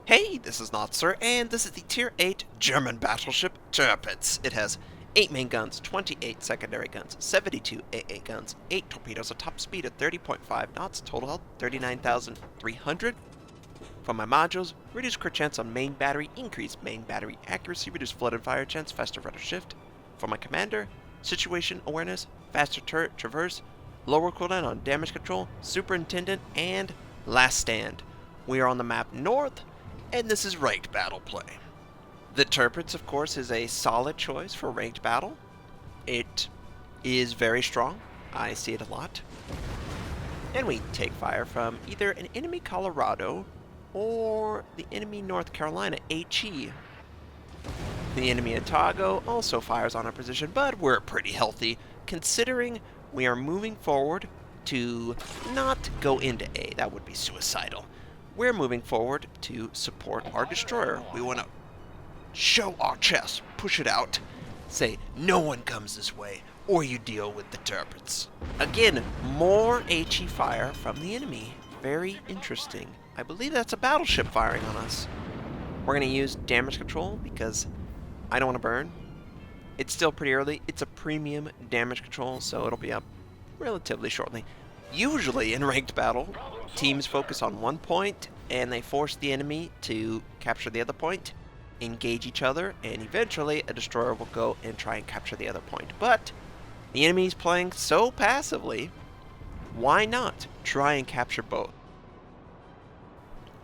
Hey, this is Notser, and this is the Tier 8 German battleship Tirpitz. It has 8 main guns, 28 secondary guns, 72 AA guns, 8 torpedoes, a top speed of 30.5 knots, total health 39,300. For my modules, reduce crit chance on main battery, increase main battery accuracy, reduce flood and fire chance, faster rudder shift. For my commander, situation awareness, faster turret traverse, lower cooldown on damage control, superintendent, and last stand. We are on the map north, and this is ranked battle play. The Tirpitz, of course, is a solid choice for ranked battle. It is very strong. I see it a lot. And we take fire from either an enemy Colorado or the enemy North Carolina HE. The enemy Otago also fires on our position, but we're pretty healthy considering we are moving forward to not go into A. That would be suicidal. We're moving forward to support our destroyer. We want to show our chest, push it out, say, no one comes this way, or you deal with the Tirpitz. Again, more HE fire from the enemy. Very interesting. I believe that's a battleship firing on us. We're going to use damage control because I don't want to burn. It's still pretty early. It's a premium damage control, so it'll be up relatively shortly. Usually in ranked battle, teams focus on one point and they force the enemy to capture the other point, engage each other, and eventually a destroyer will go and try and capture the other point. But the enemy's playing so passively, why not try and capture both?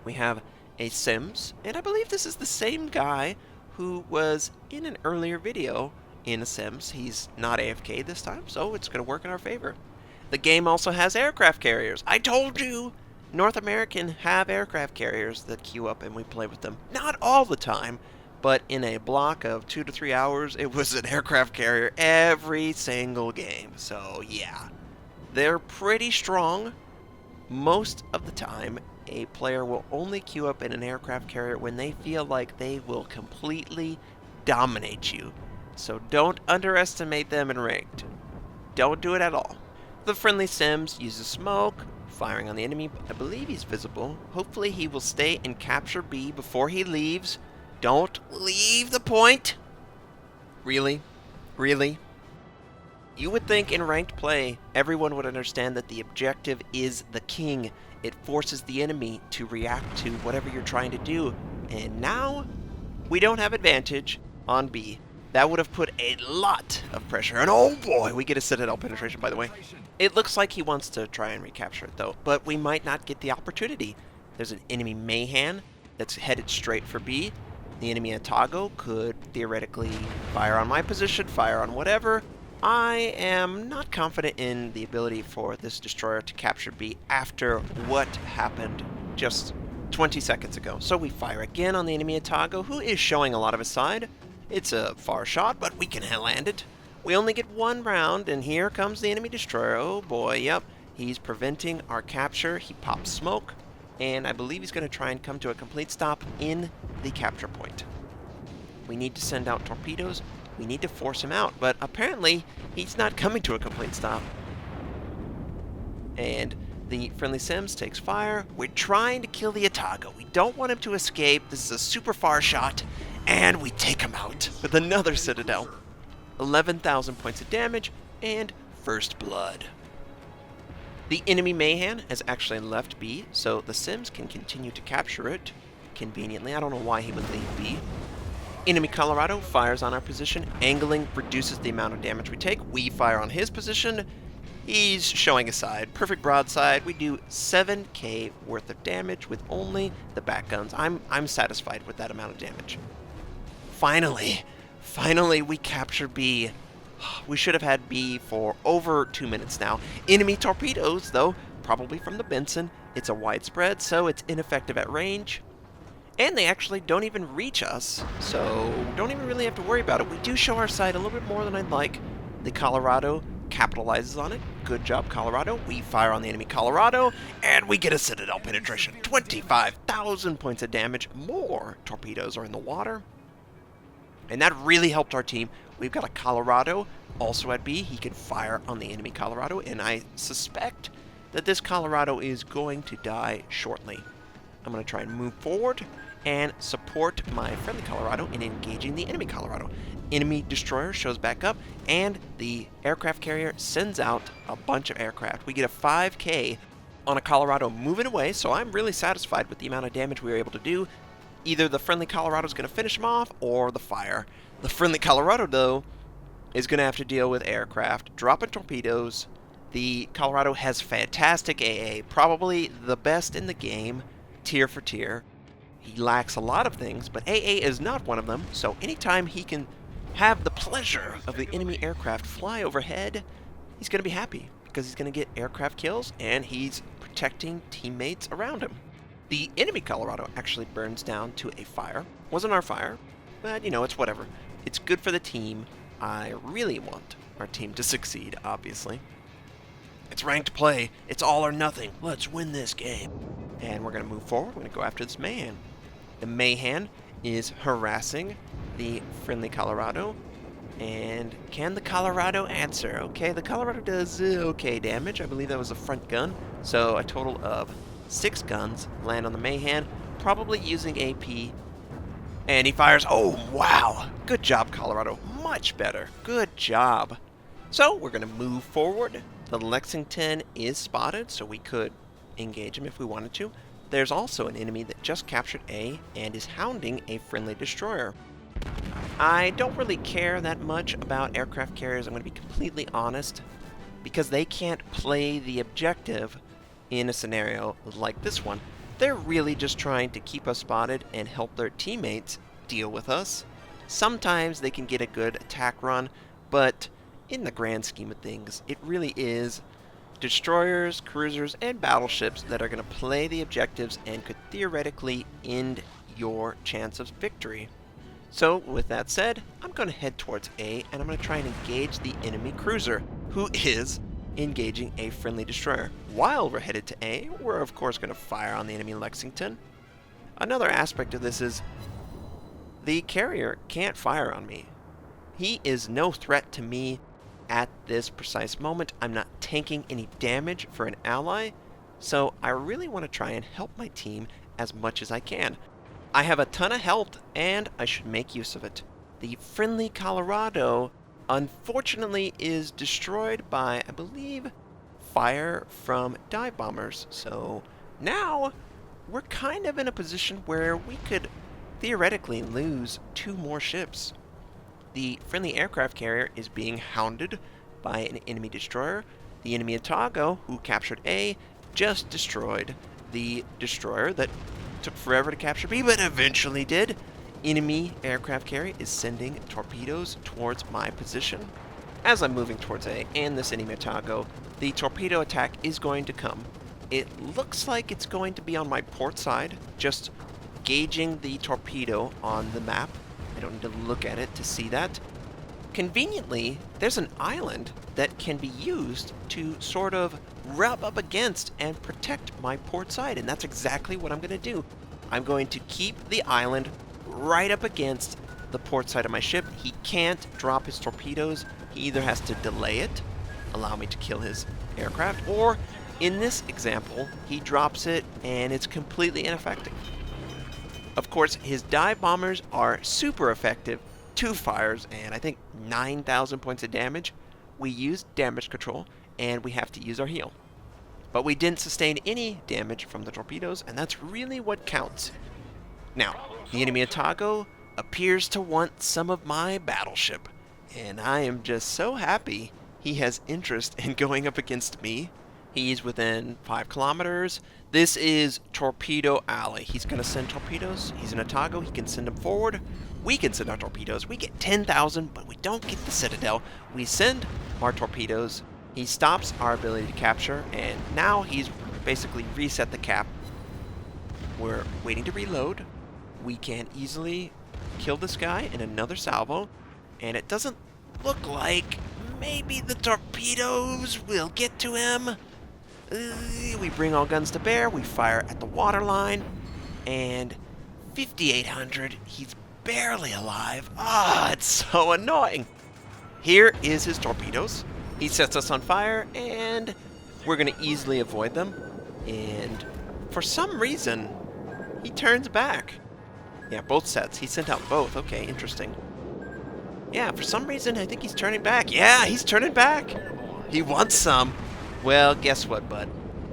We have a Sims, and I believe this is the same guy who was in an earlier video in a Sims. He's not AFK this time, so it's going to work in our favor. The game also has aircraft carriers. I told you! North American have aircraft carriers that queue up and we play with them. Not all the time, but in a block of 2 to 3 hours, it was an aircraft carrier every single game. So yeah, they're pretty strong. Most of the time, a player will only queue up in an aircraft carrier when they feel like they will completely dominate you. So don't underestimate them in ranked. Don't do it at all. The friendly Sims uses smoke, firing on the enemy. I believe he's visible. Hopefully he will stay and capture B before he leaves. Don't leave the point! Really? Really? You would think in ranked play, everyone would understand that the objective is the king. It forces the enemy to react to whatever you're trying to do. And now, we don't have advantage on B. That would have put a lot of pressure. And oh boy, we get a Citadel penetration, by the way. It looks like he wants to try and recapture it, though. But we might not get the opportunity. There's an enemy Mayhan that's headed straight for B. The enemy Otago could theoretically fire on my position, fire on whatever. I am not confident in the ability for this destroyer to capture B after what happened just 20 seconds ago. So we fire again on the enemy Otago, who is showing a lot of his side. It's a far shot, but we can land it. We only get one round, and here comes the enemy destroyer. Oh boy, yep. He's preventing our capture. He pops smoke, and I believe he's going to try and come to a complete stop in the capture point. We need to send out torpedoes. We need to force him out, but apparently he's not coming to a complete stop. And the friendly Sims takes fire. We're trying to kill the Otago. We don't want him to escape. This is a super far shot. And we take him out with another Citadel. 11,000 points of damage and first blood. The enemy Mayhan has actually left B, so the Sims can continue to capture it conveniently. I don't know why he would leave B. Enemy Colorado fires on our position. Angling reduces the amount of damage we take. We fire on his position. He's showing a side. Perfect broadside. We do 7k worth of damage with only the back guns. I'm satisfied with that amount of damage. Finally, we capture B. We should have had B for over 2 minutes now. Enemy torpedoes, though, probably from the Benson. It's a widespread, so it's ineffective at range. And they actually don't even reach us, so don't even really have to worry about it. We do show our side a little bit more than I'd like. The Colorado capitalizes on it. Good job, Colorado. We fire on the enemy Colorado, and we get a Citadel penetration. 25,000 points of damage. More torpedoes are in the water. And that really helped our team. We've got a Colorado also at B. He can fire on the enemy Colorado, and I suspect that this Colorado is going to die shortly. I'm going to try and move forward and support my friendly Colorado in engaging the enemy Colorado. Enemy destroyer shows back up, and the aircraft carrier sends out a bunch of aircraft. We get a 5K on a Colorado moving away, so I'm really satisfied with the amount of damage we were able to do. Either the friendly Colorado is going to finish him off, or the fire. The friendly Colorado, though, is going to have to deal with aircraft, dropping torpedoes. The Colorado has fantastic AA, probably the best in the game, tier for tier. He lacks a lot of things, but AA is not one of them, so anytime he can have the pleasure of the enemy aircraft fly overhead, he's going to be happy, because he's going to get aircraft kills, and he's protecting teammates around him. The enemy Colorado actually burns down to a fire. Wasn't our fire, but, you know, it's whatever. It's good for the team. I really want our team to succeed, obviously. It's ranked play. It's all or nothing. Let's win this game. And we're going to move forward. We're going to go after this Mayhan. The Mayhan is harassing the friendly Colorado. And can the Colorado answer? Okay, the Colorado does okay damage. I believe that was a front gun. So a total of 6 guns land on the Mayhan, probably using AP. And he fires. Oh, wow. Good job, Colorado. Much better. Good job. So we're going to move forward. The Lexington is spotted, so we could engage him if we wanted to. There's also an enemy that just captured A and is hounding a friendly destroyer. I don't really care that much about aircraft carriers, I'm going to be completely honest, because they can't play the objective in a scenario like this one. They're really just trying to keep us spotted and help their teammates deal with us. Sometimes they can get a good attack run, but in the grand scheme of things, it really is destroyers, cruisers, and battleships that are going to play the objectives and could theoretically end your chance of victory. So, with that said, I'm going to head towards A, and I'm going to try and engage the enemy cruiser, who is engaging a friendly destroyer. While we're headed to A, we're of course going to fire on the enemy Lexington. Another aspect of this is the carrier can't fire on me. He is no threat to me at this precise moment. I'm not tanking any damage for an ally, so I really want to try and help my team as much as I can. I have a ton of health, and I should make use of it. The friendly Colorado, unfortunately, is destroyed by, I believe, fire from dive bombers. So now we're kind of in a position where we could theoretically lose 2 more ships. The friendly aircraft carrier is being hounded by an enemy destroyer. The enemy Otago, who captured A, just destroyed the destroyer that took forever to capture B, but eventually did. Enemy aircraft carrier is sending torpedoes towards my position. As I'm moving towards A and this enemy Otago, the torpedo attack is going to come. It looks like it's going to be on my port side, just gauging the torpedo on the map. I don't need to look at it to see that. Conveniently, there's an island that can be used to sort of rub up against and protect my port side, and that's exactly what I'm going to do. I'm going to keep the island right up against the port side of my ship. He can't drop his torpedoes. He either has to delay it, allow me to kill his aircraft, or in this example, he drops it and it's completely ineffective. Of course, his dive bombers are super effective. 2 fires and I think 9,000 points of damage. We used damage control and we have to use our heal. But we didn't sustain any damage from the torpedoes, and that's really what counts. Now, the enemy Otago appears to want some of my battleship, and I am just so happy he has interest in going up against me. He's within 5 kilometers. This is Torpedo Alley. He's going to send torpedoes. He's an Otago. He can send them forward. We can send our torpedoes. We get 10,000, but we don't get the Citadel. We send our torpedoes. He stops our ability to capture, and now he's basically reset the cap. We're waiting to reload. We can easily kill this guy in another salvo, and it doesn't look like maybe the torpedoes will get to him. We bring all guns to bear. We fire at the waterline, and 5,800. He's barely alive. It's so annoying. Here is his torpedoes. He sets us on fire, and we're going to easily avoid them. And for some reason, He turns back. Yeah, both sets. He sent out both. Okay, interesting. Yeah, for some reason, I think he's turning back. Yeah, he's turning back. He wants some. Well, guess what, bud?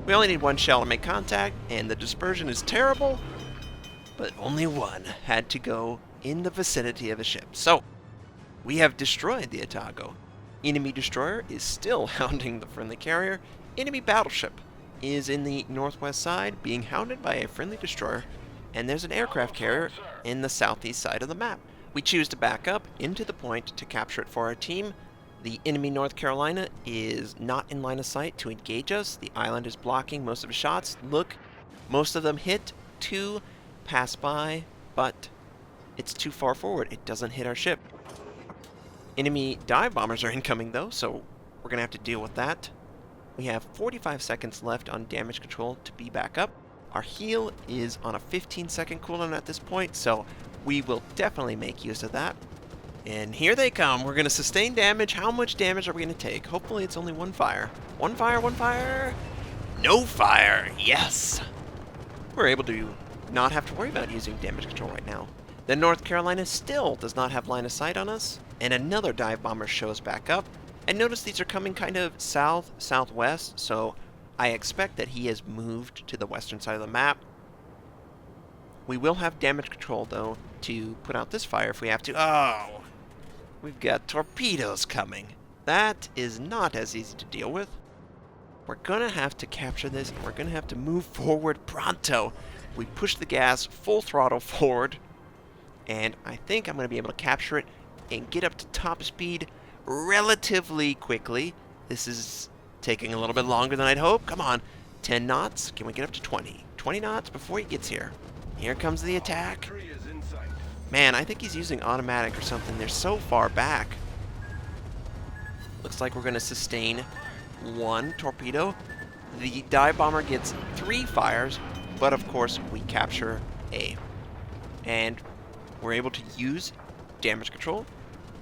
We only need one shell to make contact, and the dispersion is terrible, but only one had to go in the vicinity of a ship. So, we have destroyed the Otago. Enemy destroyer is still hounding the friendly carrier. Enemy battleship is in the northwest side, being hounded by a friendly destroyer, and there's an aircraft carrier in the southeast side of the map. We choose to back up into the point to capture it for our team. The enemy North Carolina is not in line of sight to engage us. The island is blocking most of his shots. Look, most of them hit, 2 pass by, but it's too far forward. It doesn't hit our ship. Enemy dive bombers are incoming though, so we're going to have to deal with that. We have 45 seconds left on damage control to be back up. Our heal is on a 15-second cooldown at this point, so we will definitely make use of that. And here they come. We're going to sustain damage. How much damage are we going to take? Hopefully it's only one fire. One fire, one fire. No fire. Yes. We're able to not have to worry about using damage control right now. The North Carolina still does not have line of sight on us, and another dive bomber shows back up. And notice these are coming kind of south-southwest, so I expect that he has moved to the western side of the map. We will have damage control, though, to put out this fire if we have to. Oh! We've got torpedoes coming. That is not as easy to deal with. We're going to have to capture this, and we're going to have to move forward pronto. We push the gas full throttle forward, and I think I'm going to be able to capture it and get up to top speed relatively quickly. This is taking a little bit longer than I'd hoped. Come on. 10 knots. Can we get up to 20? 20 knots before he gets here. Here comes the attack. Man, I think he's using automatic or something. They're so far back. Looks like we're going to sustain 1 torpedo. The dive bomber gets 3 fires, but of course we capture A. And we're able to use damage control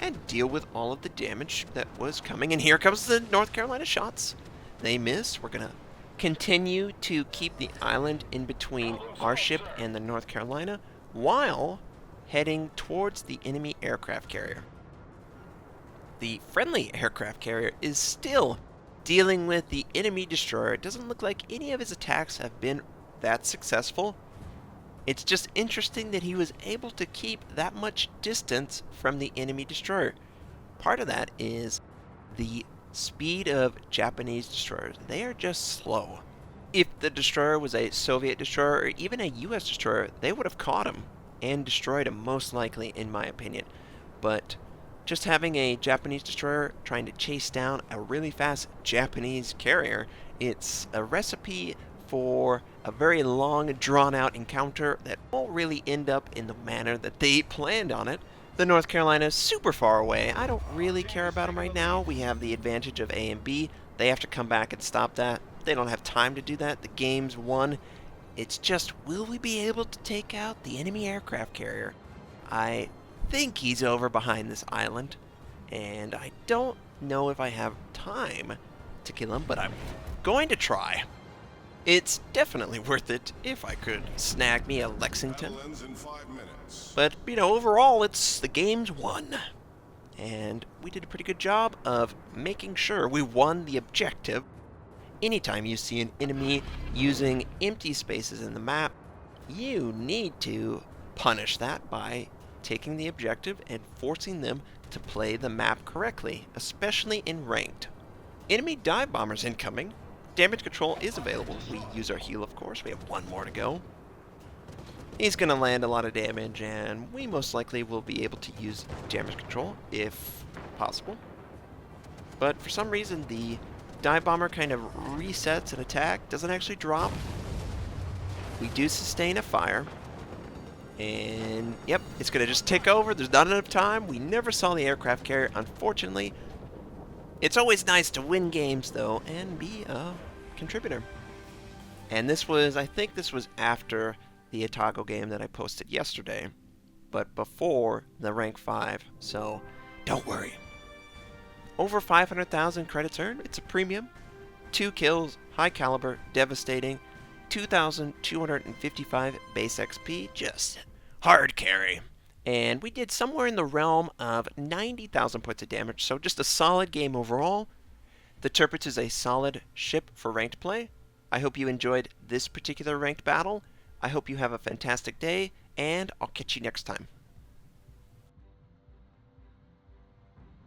and deal with all of the damage that was coming. And here comes the North Carolina shots. They miss. We're going to continue to keep the island in between our ship and the North Carolina while heading towards the enemy aircraft carrier. The friendly aircraft carrier is still dealing with the enemy destroyer. It doesn't look like any of his attacks have been that successful. It's just interesting that he was able to keep that much distance from the enemy destroyer. Part of that is the speed of Japanese destroyers. They are just slow. If the destroyer was a Soviet destroyer or even a US destroyer, they would have caught him and destroyed him, most likely, in my opinion. But just having a Japanese destroyer trying to chase down a really fast Japanese carrier, it's a recipe for a very long, drawn-out encounter that won't really end up in the manner that they planned on it. The North Carolina is super far away. I don't really care about them right now. We have the advantage of A and B. They have to come back and stop that. They don't have time to do that. The game's won. It's just, will we be able to take out the enemy aircraft carrier? I think he's over behind this island, and I don't know if I have time to kill him, but I'm going to try. It's definitely worth it if I could snag me a Lexington. But, you know, overall, the game's won. And we did a pretty good job of making sure we won the objective. Anytime you see an enemy using empty spaces in the map, you need to punish that by taking the objective and forcing them to play the map correctly, especially in ranked. Enemy dive bombers incoming. Damage control is available. We use our heal, of course. We have 1 more to go. He's going to land a lot of damage, and we most likely will be able to use damage control if possible. But for some reason, the dive bomber kind of resets an attack, doesn't actually drop. We do sustain a fire. And, yep, it's going to just tick over. There's not enough time. We never saw the aircraft carrier, unfortunately. It's always nice to win games, though, and be a contributor. And this was, I think this was after the Otago game that I posted yesterday, but before the rank 5, so don't worry. Over 500,000 credits earned. It's a premium. 2 kills, high caliber, devastating. 2,255 base XP, just hard carry. And we did somewhere in the realm of 90,000 points of damage, so just a solid game overall. The Tirpitz is a solid ship for ranked play. I hope you enjoyed this particular ranked battle. I hope you have a fantastic day, and I'll catch you next time.